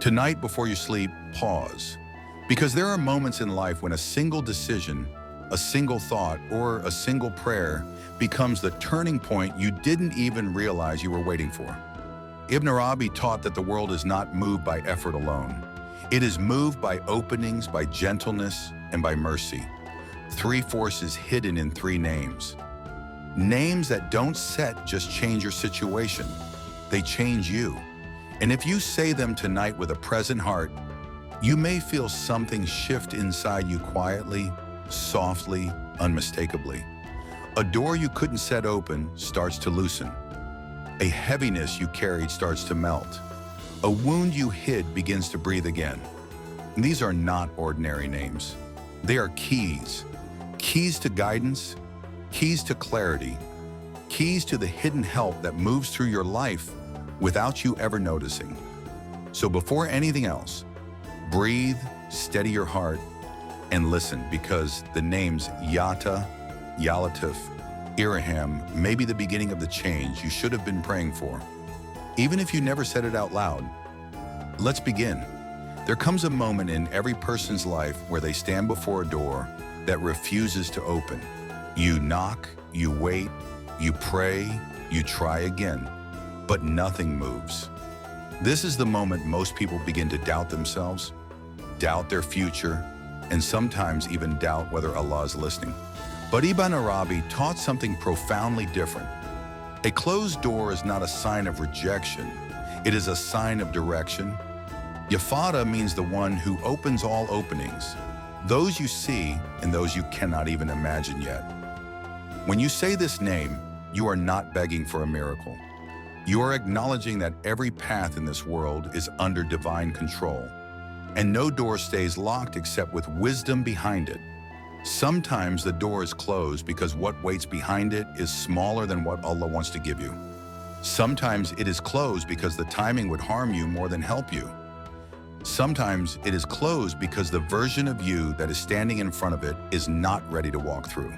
Tonight, before you sleep, pause. Because there are moments in life when a single decision, a single thought, or a single prayer becomes the turning point you didn't even realize you were waiting for. Ibn Arabi taught that the world is not moved by effort alone. It is moved by openings, by gentleness, and by mercy. Three forces hidden in three names. Names that don't just change your situation, they change you. And if you say them tonight with a present heart, you may feel something shift inside you quietly, softly, unmistakably. A door you couldn't set open starts to loosen. A heaviness you carried starts to melt. A wound you hid begins to breathe again. And these are not ordinary names. They are keys. Keys to guidance, keys to clarity, keys to the hidden help that moves through your life without you ever noticing. So before anything else, breathe, steady your heart, and listen, because the names Yata, Yalatif, Iraham may be the beginning of the change you should have been praying for, even if you never said it out loud. Let's begin. There comes a moment in every person's life where they stand before a door that refuses to open. You knock, you wait, you pray, you try again, but nothing moves. This is the moment most people begin to doubt themselves, doubt their future, and sometimes even doubt whether Allah is listening. But Ibn Arabi taught something profoundly different. A closed door is not a sign of rejection. It is a sign of direction. Yafata means the one who opens all openings, those you see and those you cannot even imagine yet. When you say this name, you are not begging for a miracle. You are acknowledging that every path in this world is under divine control, and no door stays locked except with wisdom behind it. Sometimes the door is closed because what waits behind it is smaller than what Allah wants to give you. Sometimes it is closed because the timing would harm you more than help you. Sometimes it is closed because the version of you that is standing in front of it is not ready to walk through.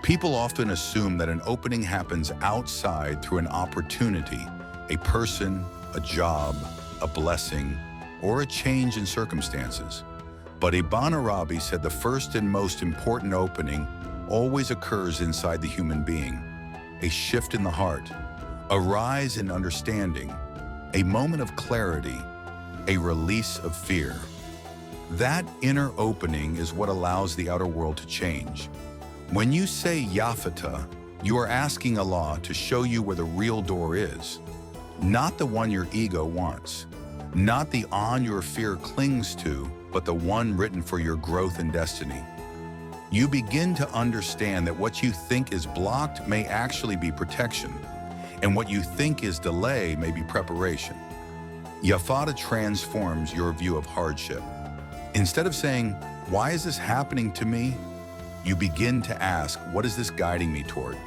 People often assume that an opening happens outside through an opportunity, a person, a job, a blessing, or a change in circumstances. But Ibn Arabi said the first and most important opening always occurs inside the human being. A shift in the heart, a rise in understanding, a moment of clarity, a release of fear. That inner opening is what allows the outer world to change. When you say Yafata, you are asking Allah to show you where the real door is, not the one your ego wants, not the on your fear clings to, but the one written for your growth and destiny. You begin to understand that what you think is blocked may actually be protection, and what you think is delay may be preparation. Yafata transforms your view of hardship. Instead of saying, "Why is this happening to me?" you begin to ask, "What is this guiding me toward?"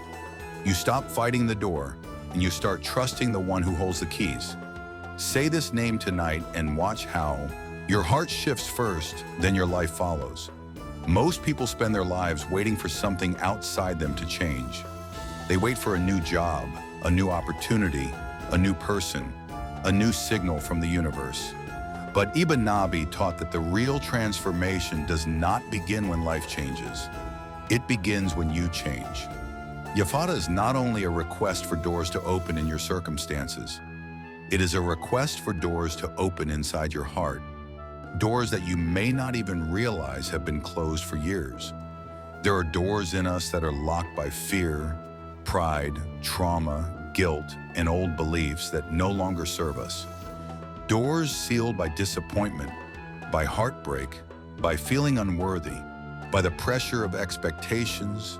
You stop fighting the door, and you start trusting the one who holds the keys. Say this name tonight and watch how your heart shifts first, then your life follows. Most people spend their lives waiting for something outside them to change. They wait for a new job, a new opportunity, a new person, a new signal from the universe. But Ibn Arabi taught that the real transformation does not begin when life changes. It begins when you change. Yafata is not only a request for doors to open in your circumstances. It is a request for doors to open inside your heart. Doors that you may not even realize have been closed for years. There are doors in us that are locked by fear, pride, trauma, guilt, and old beliefs that no longer serve us. Doors sealed by disappointment, by heartbreak, by feeling unworthy, by the pressure of expectations,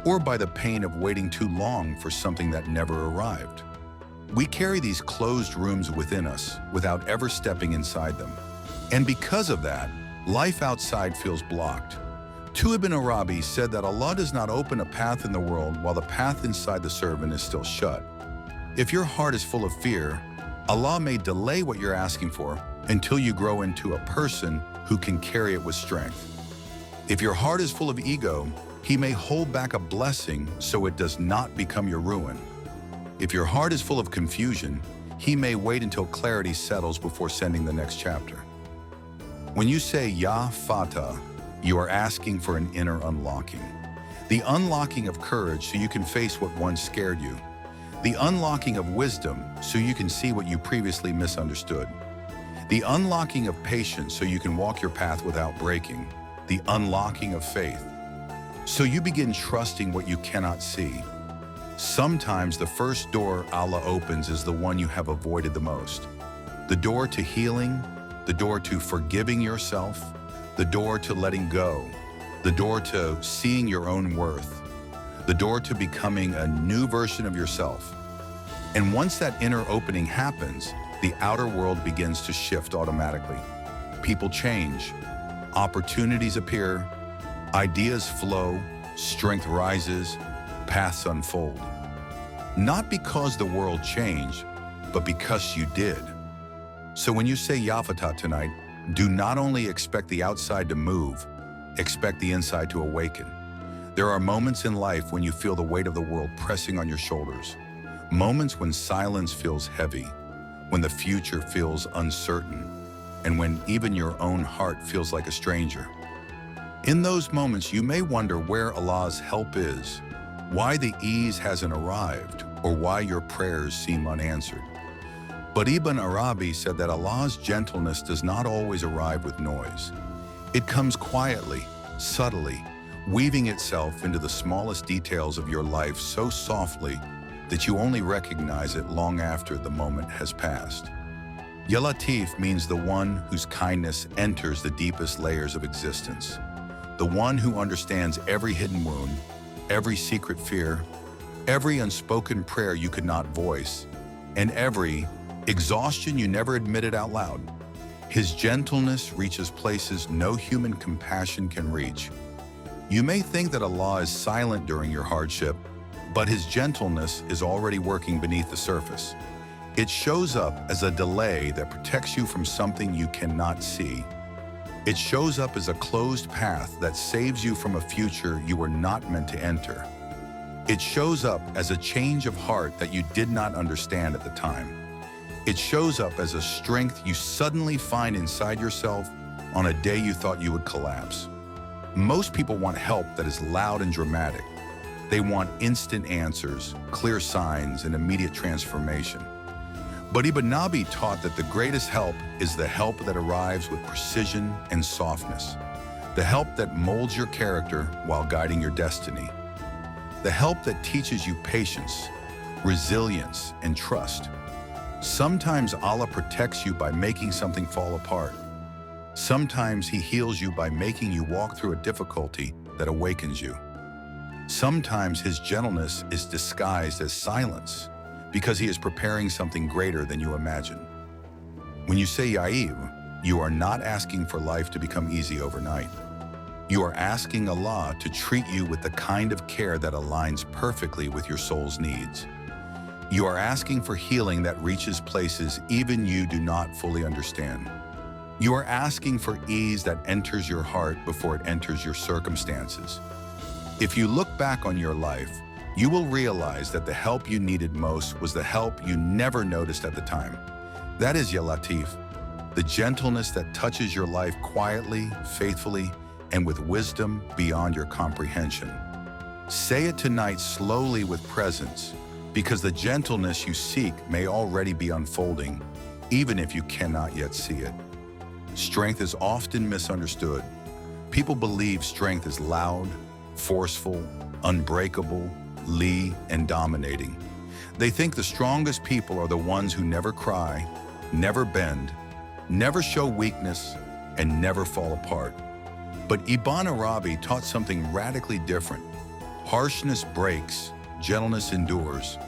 or by the pain of waiting too long for something that never arrived. We carry these closed rooms within us without ever stepping inside them. And because of that, life outside feels blocked. Ibn Arabi said that Allah does not open a path in the world while the path inside the servant is still shut. If your heart is full of fear, Allah may delay what you're asking for until you grow into a person who can carry it with strength. If your heart is full of ego, He may hold back a blessing so it does not become your ruin. If your heart is full of confusion, He may wait until clarity settles before sending the next chapter. When you say Ya Fatah, you are asking for an inner unlocking. The unlocking of courage so you can face what once scared you. The unlocking of wisdom so you can see what you previously misunderstood. The unlocking of patience so you can walk your path without breaking. The unlocking of faith so you begin trusting what you cannot see. Sometimes the first door Allah opens is the one you have avoided the most. The door to healing, the door to forgiving yourself, the door to letting go, the door to seeing your own worth, the door to becoming a new version of yourself. And once that inner opening happens, the outer world begins to shift automatically. People change, opportunities appear, ideas flow, strength rises, paths unfold. Not because the world changed, but because you did. So when you say Ya Fatah tonight, do not only expect the outside to move, expect the inside to awaken. There are moments in life when you feel the weight of the world pressing on your shoulders. Moments when silence feels heavy, when the future feels uncertain, and when even your own heart feels like a stranger. In those moments, you may wonder where Allah's help is, why the ease hasn't arrived, or why your prayers seem unanswered. But Ibn Arabi said that Allah's gentleness does not always arrive with noise. It comes quietly, subtly, weaving itself into the smallest details of your life so softly that you only recognize it long after the moment has passed. Ya Latif means the one whose kindness enters the deepest layers of existence. The one who understands every hidden wound, every secret fear, every unspoken prayer you could not voice, and every exhaustion you never admitted out loud. His gentleness reaches places no human compassion can reach. You may think that Allah is silent during your hardship, but His gentleness is already working beneath the surface. It shows up as a delay that protects you from something you cannot see. It shows up as a closed path that saves you from a future you were not meant to enter. It shows up as a change of heart that you did not understand at the time. It shows up as a strength you suddenly find inside yourself on a day you thought you would collapse. Most people want help that is loud and dramatic. They want instant answers, clear signs, and immediate transformation. But Ibn Arabi taught that the greatest help is the help that arrives with precision and softness. The help that molds your character while guiding your destiny. The help that teaches you patience, resilience, and trust. Sometimes Allah protects you by making something fall apart. Sometimes He heals you by making you walk through a difficulty that awakens you. Sometimes His gentleness is disguised as silence because He is preparing something greater than you imagine. When you say Ya'ib, you are not asking for life to become easy overnight. You are asking Allah to treat you with the kind of care that aligns perfectly with your soul's needs. You are asking for healing that reaches places even you do not fully understand. You are asking for ease that enters your heart before it enters your circumstances. If you look back on your life, you will realize that the help you needed most was the help you never noticed at the time. That is Ya Latif, the gentleness that touches your life quietly, faithfully, and with wisdom beyond your comprehension. Say it tonight slowly with presence, because the gentleness you seek may already be unfolding, even if you cannot yet see it. Strength is often misunderstood. People believe strength is loud, forceful, unbreakable, and dominating. They think the strongest people are the ones who never cry, never bend, never show weakness, and never fall apart. But Ibn Arabi taught something radically different. Harshness breaks, gentleness endures.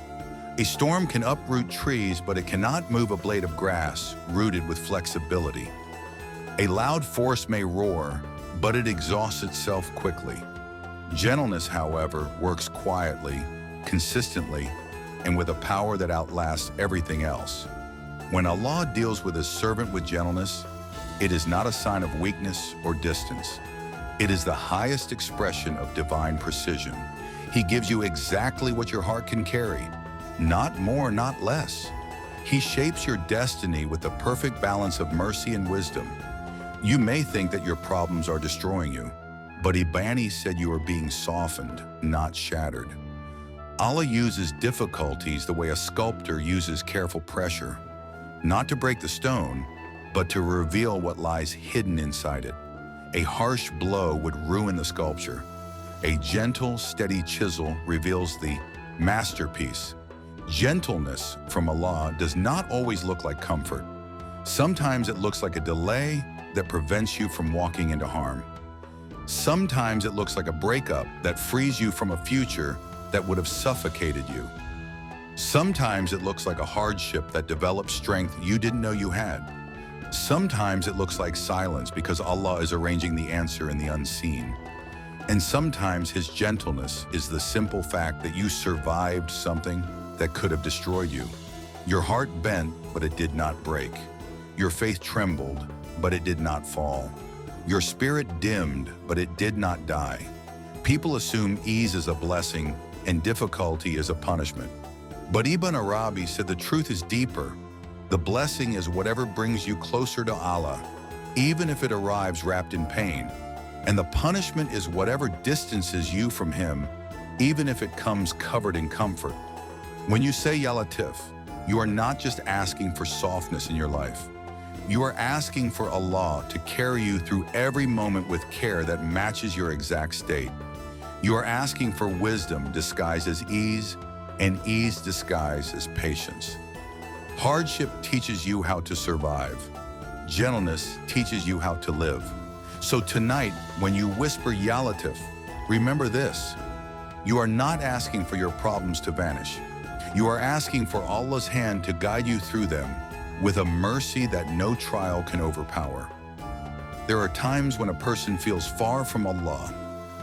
A storm can uproot trees, but it cannot move a blade of grass rooted with flexibility. A loud force may roar, but it exhausts itself quickly. Gentleness, however, works quietly, consistently, and with a power that outlasts everything else. When Allah deals with His servant with gentleness, it is not a sign of weakness or distance. It is the highest expression of divine precision. He gives you exactly what your heart can carry, not more, not less. He shapes your destiny with the perfect balance of mercy and wisdom. You may think that your problems are destroying you, but Ibn said you are being softened, not shattered. Allah uses difficulties the way a sculptor uses careful pressure, not to break the stone, but to reveal what lies hidden inside it. A harsh blow would ruin the sculpture. A gentle, steady chisel reveals the masterpiece. Gentleness from Allah does not always look like comfort. Sometimes it looks like a delay that prevents you from walking into harm. Sometimes it looks like a breakup that frees you from a future that would have suffocated you. Sometimes it looks like a hardship that develops strength you didn't know you had. Sometimes it looks like silence because Allah is arranging the answer in the unseen. And sometimes His gentleness is the simple fact that you survived something that could have destroyed you. Your heart bent, but it did not break. Your faith trembled, but it did not fall. Your spirit dimmed, but it did not die. People assume ease is a blessing and difficulty is a punishment. But Ibn Arabi said the truth is deeper. The blessing is whatever brings you closer to Allah, even if it arrives wrapped in pain. And the punishment is whatever distances you from Him, even if it comes covered in comfort. When you say Ya Latif, you are not just asking for softness in your life. You are asking for Allah to carry you through every moment with care that matches your exact state. You are asking for wisdom disguised as ease, and ease disguised as patience. Hardship teaches you how to survive. Gentleness teaches you how to live. So tonight, when you whisper Ya Latif, remember this: you are not asking for your problems to vanish. You are asking for Allah's hand to guide you through them with a mercy that no trial can overpower. There are times when a person feels far from Allah,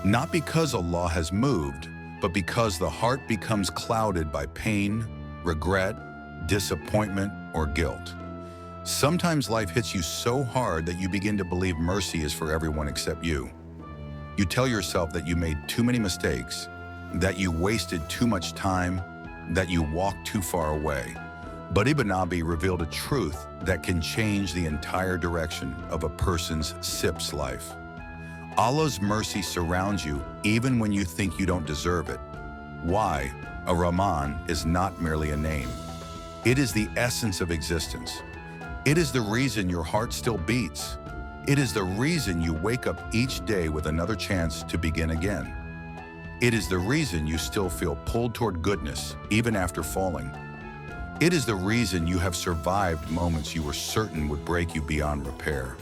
not because Allah has moved, but because the heart becomes clouded by pain, regret, disappointment, or guilt. Sometimes life hits you so hard that you begin to believe mercy is for everyone except you. You tell yourself that you made too many mistakes, that you wasted too much time, that you walked too far away. But Ibn Arabi revealed a truth that can change the entire direction of a person's SIP's life. Allah's mercy surrounds you even when you think you don't deserve it. Why? A Rahman is not merely a name. It is the essence of existence. It is the reason your heart still beats. It is the reason you wake up each day with another chance to begin again. It is the reason you still feel pulled toward goodness even after falling. It is the reason you have survived moments you were certain would break you beyond repair.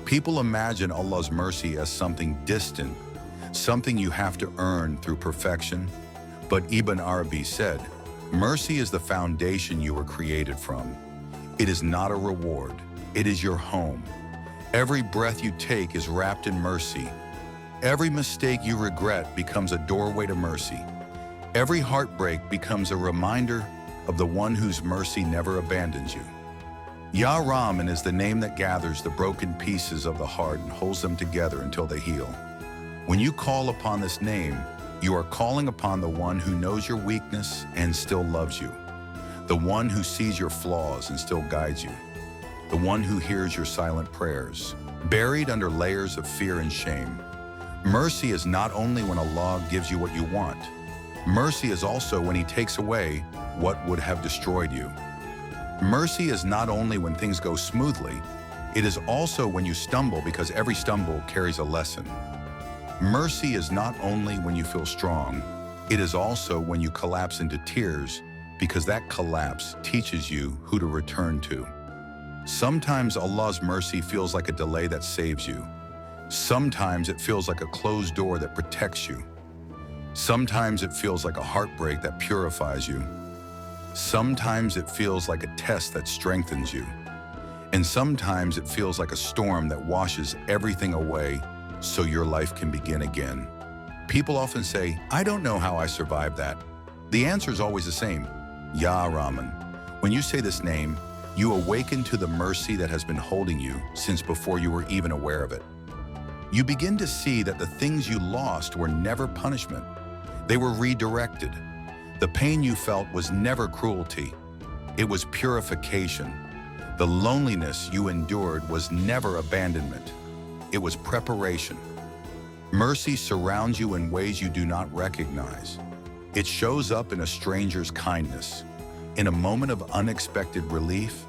People imagine Allah's mercy as something distant, something you have to earn through perfection. But Ibn Arabi said, mercy is the foundation you were created from. It is not a reward, it is your home. Every breath you take is wrapped in mercy. Every mistake you regret becomes a doorway to mercy. Every heartbreak becomes a reminder of the one whose mercy never abandons you. Ya Rahman is the name that gathers the broken pieces of the heart and holds them together until they heal. When you call upon this name, you are calling upon the one who knows your weakness and still loves you, the one who sees your flaws and still guides you, the one who hears your silent prayers, buried under layers of fear and shame. Mercy is not only when Allah gives you what you want. Mercy is also when He takes away what would have destroyed you. Mercy is not only when things go smoothly, it is also when you stumble, because every stumble carries a lesson. Mercy is not only when you feel strong, it is also when you collapse into tears, because that collapse teaches you who to return to. Sometimes Allah's mercy feels like a delay that saves you. Sometimes it feels like a closed door that protects you. Sometimes it feels like a heartbreak that purifies you. Sometimes it feels like a test that strengthens you. And sometimes it feels like a storm that washes everything away so your life can begin again. People often say, I don't know how I survived that. The answer is always the same: Ya Rahman. When you say this name, you awaken to the mercy that has been holding you since before you were even aware of it. You begin to see that the things you lost were never punishment. They were redirected. The pain you felt was never cruelty. It was purification. The loneliness you endured was never abandonment. It was preparation. Mercy surrounds you in ways you do not recognize. It shows up in a stranger's kindness, in a moment of unexpected relief,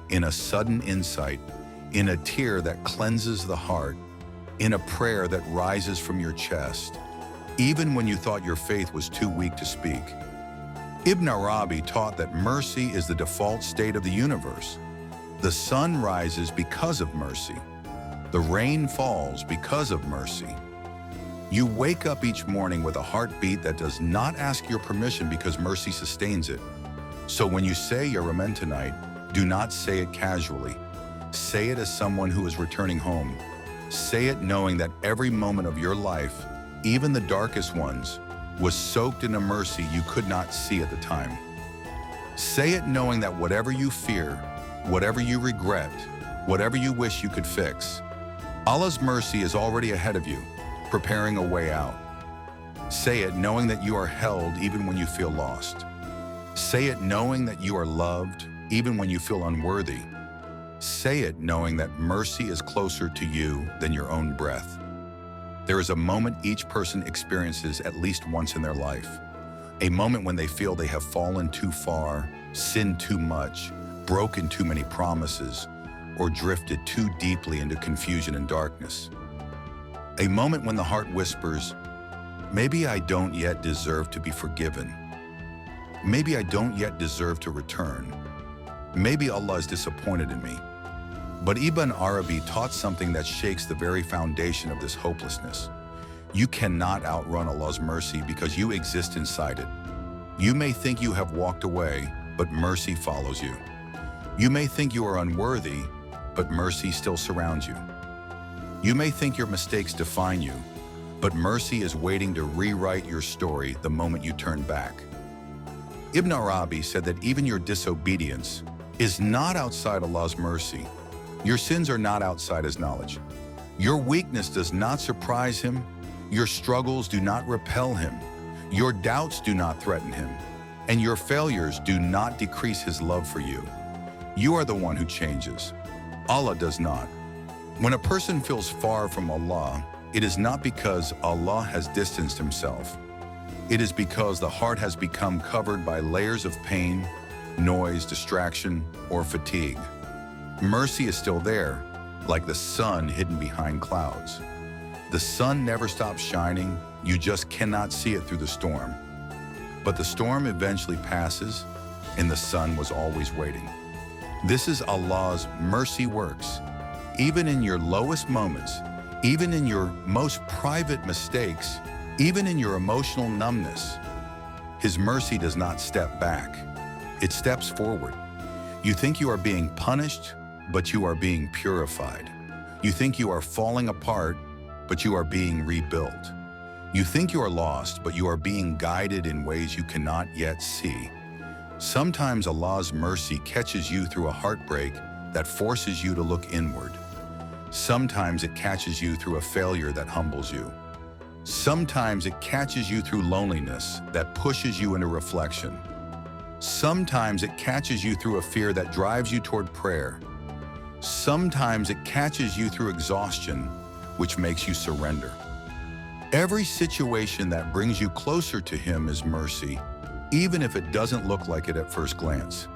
in a sudden insight, in a tear that cleanses the heart, in a prayer that rises from your chest, even when you thought your faith was too weak to speak. Ibn Arabi taught that mercy is the default state of the universe. The sun rises because of mercy. The rain falls because of mercy. You wake up each morning with a heartbeat that does not ask your permission because mercy sustains it. So when you say your amen tonight, do not say it casually. Say it as someone who is returning home. Say it knowing that every moment of your life, even the darkest ones, was soaked in a mercy you could not see at the time. Say it knowing that whatever you fear, whatever you regret, whatever you wish you could fix, Allah's mercy is already ahead of you, preparing a way out. Say it knowing that you are held even when you feel lost. Say it knowing that you are loved even when you feel unworthy. Say it knowing that mercy is closer to you than your own breath. There is a moment each person experiences at least once in their life. A moment when they feel they have fallen too far, sinned too much, broken too many promises, or drifted too deeply into confusion and darkness. A moment when the heart whispers, maybe I don't yet deserve to be forgiven. Maybe I don't yet deserve to return. Maybe Allah is disappointed in me. But Ibn Arabi taught something that shakes the very foundation of this hopelessness. You cannot outrun Allah's mercy because you exist inside it. You may think you have walked away, but mercy follows you. You may think you are unworthy, but mercy still surrounds you. You may think your mistakes define you, but mercy is waiting to rewrite your story the moment you turn back. Ibn Arabi said that even your disobedience is not outside Allah's mercy. Your sins are not outside His knowledge. Your weakness does not surprise Him. Your struggles do not repel Him. Your doubts do not threaten Him. And your failures do not decrease His love for you. You are the one who changes. Allah does not. When a person feels far from Allah, it is not because Allah has distanced Himself. It is because the heart has become covered by layers of pain, noise, distraction, or fatigue. Mercy is still there, like the sun hidden behind clouds. The sun never stops shining, you just cannot see it through the storm. But the storm eventually passes, and the sun was always waiting. This is Allah's mercy works. Even in your lowest moments, even in your most private mistakes, even in your emotional numbness, His mercy does not step back. It steps forward. You think you are being punished, but you are being purified. You think you are falling apart, but you are being rebuilt. You think you are lost, but you are being guided in ways you cannot yet see. Sometimes Allah's mercy catches you through a heartbreak that forces you to look inward. Sometimes it catches you through a failure that humbles you. Sometimes it catches you through loneliness that pushes you into reflection. Sometimes it catches you through a fear that drives you toward prayer. Sometimes it catches you through exhaustion, which makes you surrender. Every situation that brings you closer to Him is mercy, even if it doesn't look like it at first glance.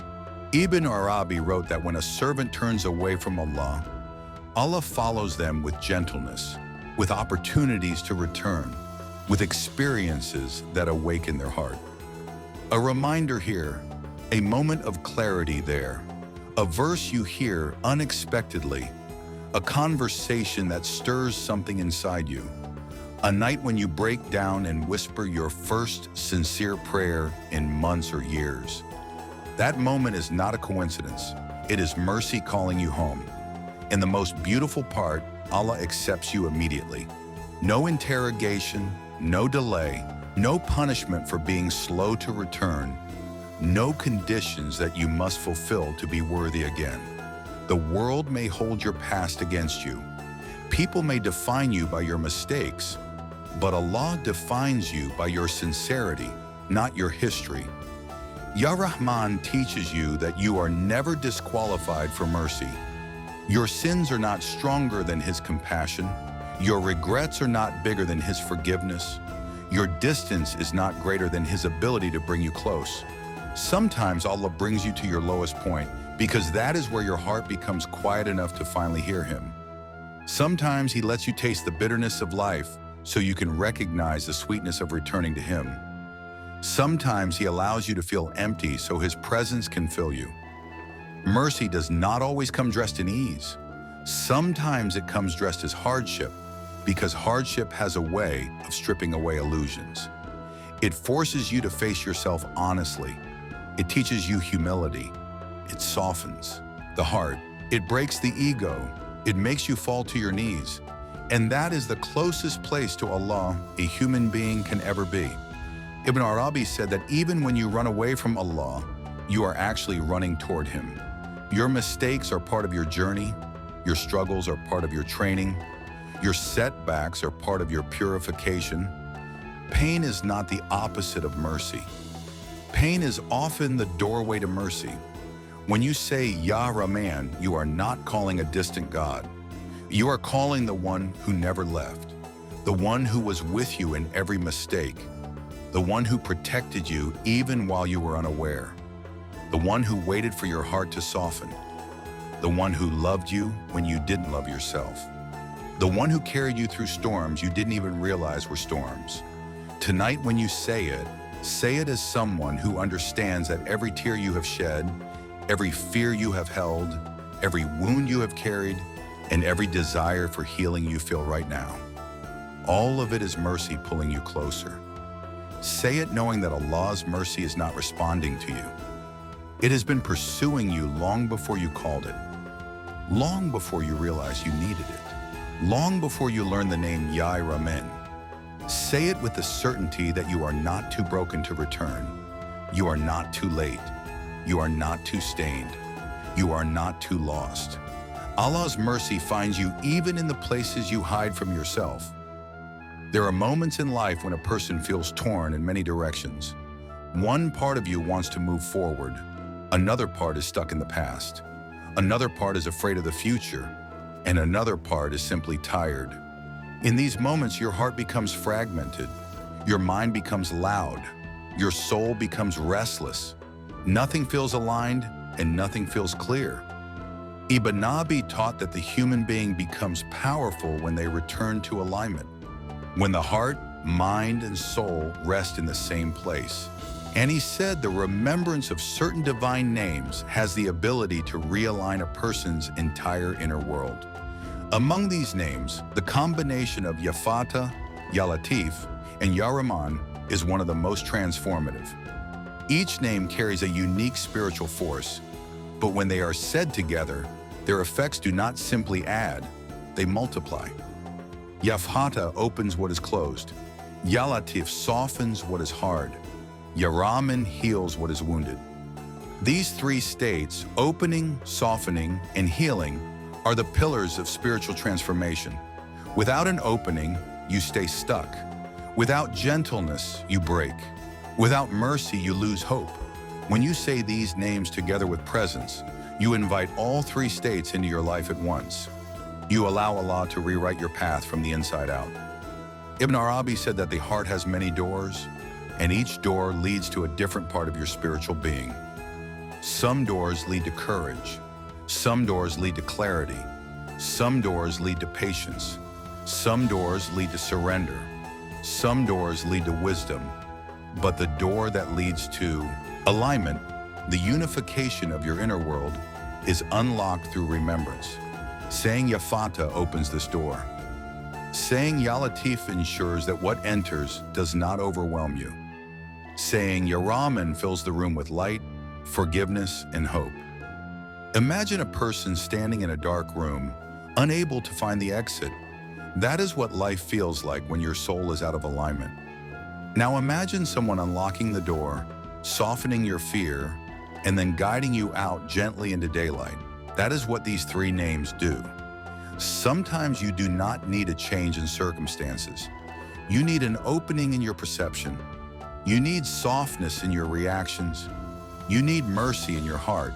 Ibn Arabi wrote that when a servant turns away from Allah, Allah follows them with gentleness, with opportunities to return, with experiences that awaken their heart. A reminder here, a moment of clarity there, a verse you hear unexpectedly, a conversation that stirs something inside you, a night when you break down and whisper your first sincere prayer in months or years. That moment is not a coincidence. It is mercy calling you home. And the most beautiful part, Allah accepts you immediately. No interrogation, no delay, no punishment for being slow to return, no conditions that you must fulfill to be worthy again. The world may hold your past against you. People may define you by your mistakes, but Allah defines you by your sincerity, not your history. Ya Rahman teaches you that you are never disqualified for mercy. Your sins are not stronger than His compassion. Your regrets are not bigger than His forgiveness. Your distance is not greater than His ability to bring you close. Sometimes Allah brings you to your lowest point because that is where your heart becomes quiet enough to finally hear Him. Sometimes He lets you taste the bitterness of life so you can recognize the sweetness of returning to Him. Sometimes He allows you to feel empty so His presence can fill you. Mercy does not always come dressed in ease. Sometimes it comes dressed as hardship, because hardship has a way of stripping away illusions. It forces you to face yourself honestly. It teaches you humility. It softens the heart. It breaks the ego. It makes you fall to your knees. And that is the closest place to Allah a human being can ever be. Ibn Arabi said that even when you run away from Allah, you are actually running toward Him. Your mistakes are part of your journey. Your struggles are part of your training. Your setbacks are part of your purification. Pain is not the opposite of mercy. Pain is often the doorway to mercy. When you say Ya Rahman, you are not calling a distant God. You are calling the one who never left, the one who was with you in every mistake, the one who protected you even while you were unaware, the one who waited for your heart to soften, the one who loved you when you didn't love yourself, the one who carried you through storms you didn't even realize were storms. Tonight when you say it as someone who understands that every tear you have shed, every fear you have held, every wound you have carried, and every desire for healing you feel right now. All of it is mercy pulling you closer. Say it knowing that Allah's mercy is not responding to you. It has been pursuing you long before you called it, long before you realized you needed it, long before you learned the name Ya Rahman. Say it with the certainty that you are not too broken to return. You are not too late. You are not too stained. You are not too lost. Allah's mercy finds you even in the places you hide from yourself. There are moments in life when a person feels torn in many directions. One part of you wants to move forward. Another part is stuck in the past. Another part is afraid of the future. And another part is simply tired. In these moments, your heart becomes fragmented. Your mind becomes loud. Your soul becomes restless. Nothing feels aligned and nothing feels clear. Ibn Arabi taught that the human being becomes powerful when they return to alignment, when the heart, mind, and soul rest in the same place. And he said the remembrance of certain divine names has the ability to realign a person's entire inner world. Among these names, the combination of Ya Fatah, Ya Latif, and Ya Rahman is one of the most transformative. Each name carries a unique spiritual force, but when they are said together, their effects do not simply add, they multiply. Ya Fatah opens what is closed. Ya Latif softens what is hard. Ya Rahman heals what is wounded. These three states, opening, softening, and healing, are the pillars of spiritual transformation. Without an opening, you stay stuck. Without gentleness, you break. Without mercy, you lose hope. When you say these names together with presence, you invite all three states into your life at once. You allow Allah to rewrite your path from the inside out. Ibn Arabi said that the heart has many doors, and each door leads to a different part of your spiritual being. Some doors lead to courage. Some doors lead to clarity. Some doors lead to patience. Some doors lead to surrender. Some doors lead to wisdom. But the door that leads to alignment, the unification of your inner world, is unlocked through remembrance. Saying Ya Fatah opens this door. Saying Ya Latif ensures that what enters does not overwhelm you. Saying Ya Rahman fills the room with light, forgiveness, and hope. Imagine a person standing in a dark room, unable to find the exit. That is what life feels like when your soul is out of alignment. Now imagine someone unlocking the door, softening your fear, and then guiding you out gently into daylight. That is what these three names do. Sometimes you do not need a change in circumstances. You need an opening in your perception. You need softness in your reactions. You need mercy in your heart.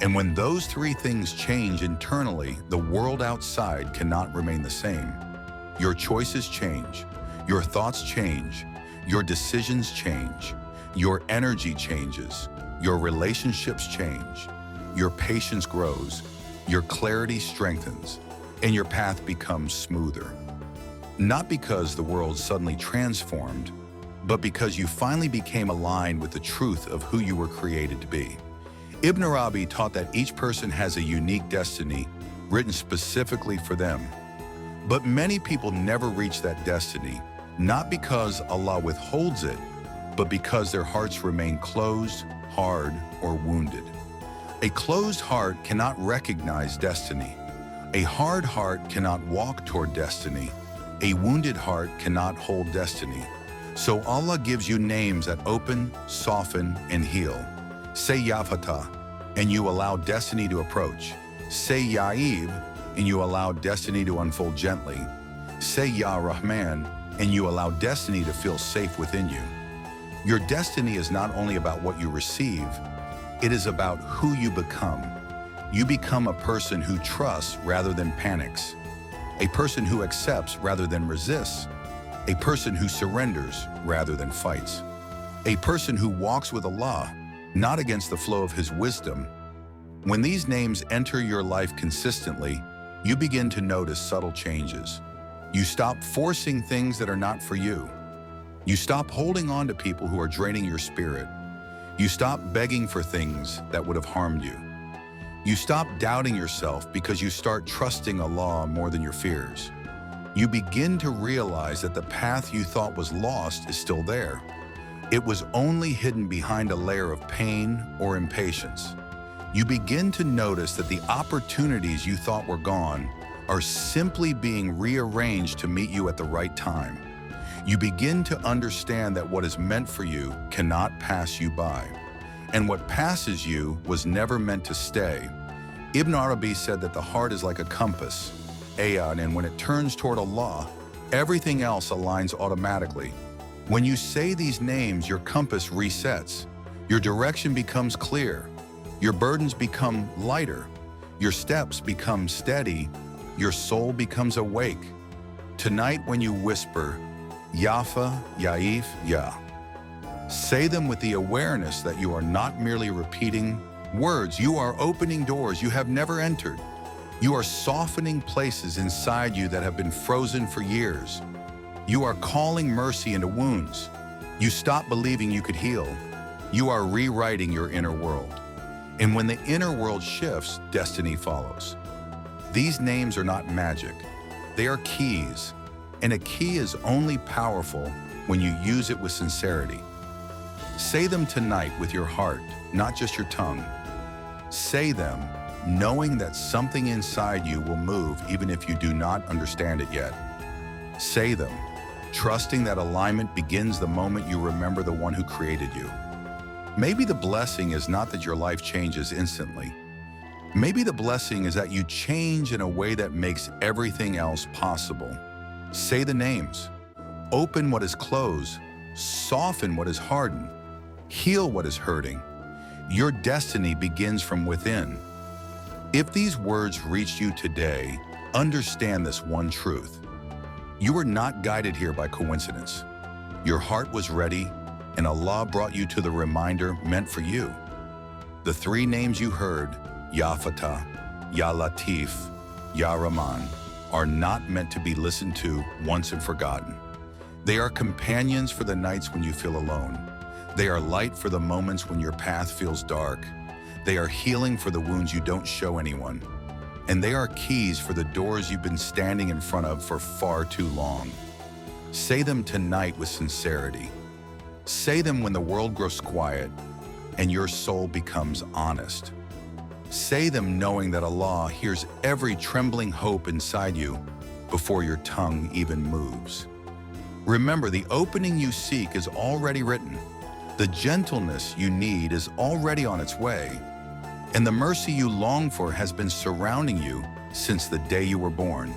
And when those three things change internally, the world outside cannot remain the same. Your choices change. Your thoughts change. Your decisions change. Your energy changes. Your relationships change. Your patience grows. Your clarity strengthens. And your path becomes smoother. Not because the world suddenly transformed, but because you finally became aligned with the truth of who you were created to be. Ibn Arabi taught that each person has a unique destiny written specifically for them. But many people never reach that destiny, not because Allah withholds it, but because their hearts remain closed, hard, or wounded. A closed heart cannot recognize destiny. A hard heart cannot walk toward destiny. A wounded heart cannot hold destiny. So Allah gives you names that open, soften, and heal. Say Ya Fatah, and you allow destiny to approach. Say Ya Eve, and you allow destiny to unfold gently. Say Ya Rahman, and you allow destiny to feel safe within you. Your destiny is not only about what you receive, it is about who you become. You become a person who trusts rather than panics, a person who accepts rather than resists, a person who surrenders rather than fights, a person who walks with Allah, not against the flow of His wisdom. When these names enter your life consistently, you begin to notice subtle changes. You stop forcing things that are not for you. You stop holding on to people who are draining your spirit. You stop begging for things that would have harmed you. You stop doubting yourself because you start trusting Allah more than your fears. You begin to realize that the path you thought was lost is still there. It was only hidden behind a layer of pain or impatience. You begin to notice that the opportunities you thought were gone are simply being rearranged to meet you at the right time. You begin to understand that what is meant for you cannot pass you by, and what passes you was never meant to stay. Ibn Arabi said that the heart is like a compass, and when it turns toward Allah, everything else aligns automatically. When you say these names, your compass resets. Your direction becomes clear. Your burdens become lighter. Your steps become steady. Your soul becomes awake. Tonight when you whisper, Yafa, Yaif, Ya, say them with the awareness that you are not merely repeating words. You are opening doors you have never entered. You are softening places inside you that have been frozen for years. You are calling mercy into wounds. You stop believing you could heal. You are rewriting your inner world. And when the inner world shifts, destiny follows. These names are not magic. They are keys. And a key is only powerful when you use it with sincerity. Say them tonight with your heart, not just your tongue. Say them knowing that something inside you will move even if you do not understand it yet. Say them, trusting that alignment begins the moment you remember the one who created you. Maybe the blessing is not that your life changes instantly. Maybe the blessing is that you change in a way that makes everything else possible. Say the names. Open what is closed. Soften what is hardened. Heal what is hurting. Your destiny begins from within. If these words reached you today, understand this one truth. You were not guided here by coincidence. Your heart was ready, and Allah brought you to the reminder meant for you. The three names you heard, Ya Fatah, Ya Latif, Ya Rahman, are not meant to be listened to once and forgotten. They are companions for the nights when you feel alone. They are light for the moments when your path feels dark. They are healing for the wounds you don't show anyone. And they are keys for the doors you've been standing in front of for far too long. Say them tonight with sincerity. Say them when the world grows quiet and your soul becomes honest. Say them knowing that Allah hears every trembling hope inside you before your tongue even moves. Remember, the opening you seek is already written. The gentleness you need is already on its way. And the mercy you long for has been surrounding you since the day you were born.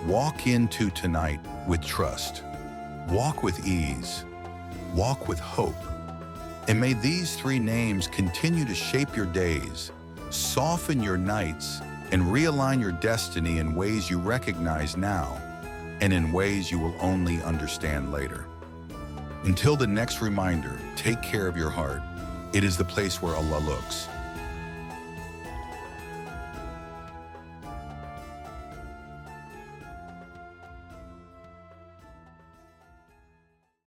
Walk into tonight with trust. Walk with ease. Walk with hope. And may these three names continue to shape your days, soften your nights, and realign your destiny in ways you recognize now and in ways you will only understand later. Until the next reminder, take care of your heart. It is the place where Allah looks.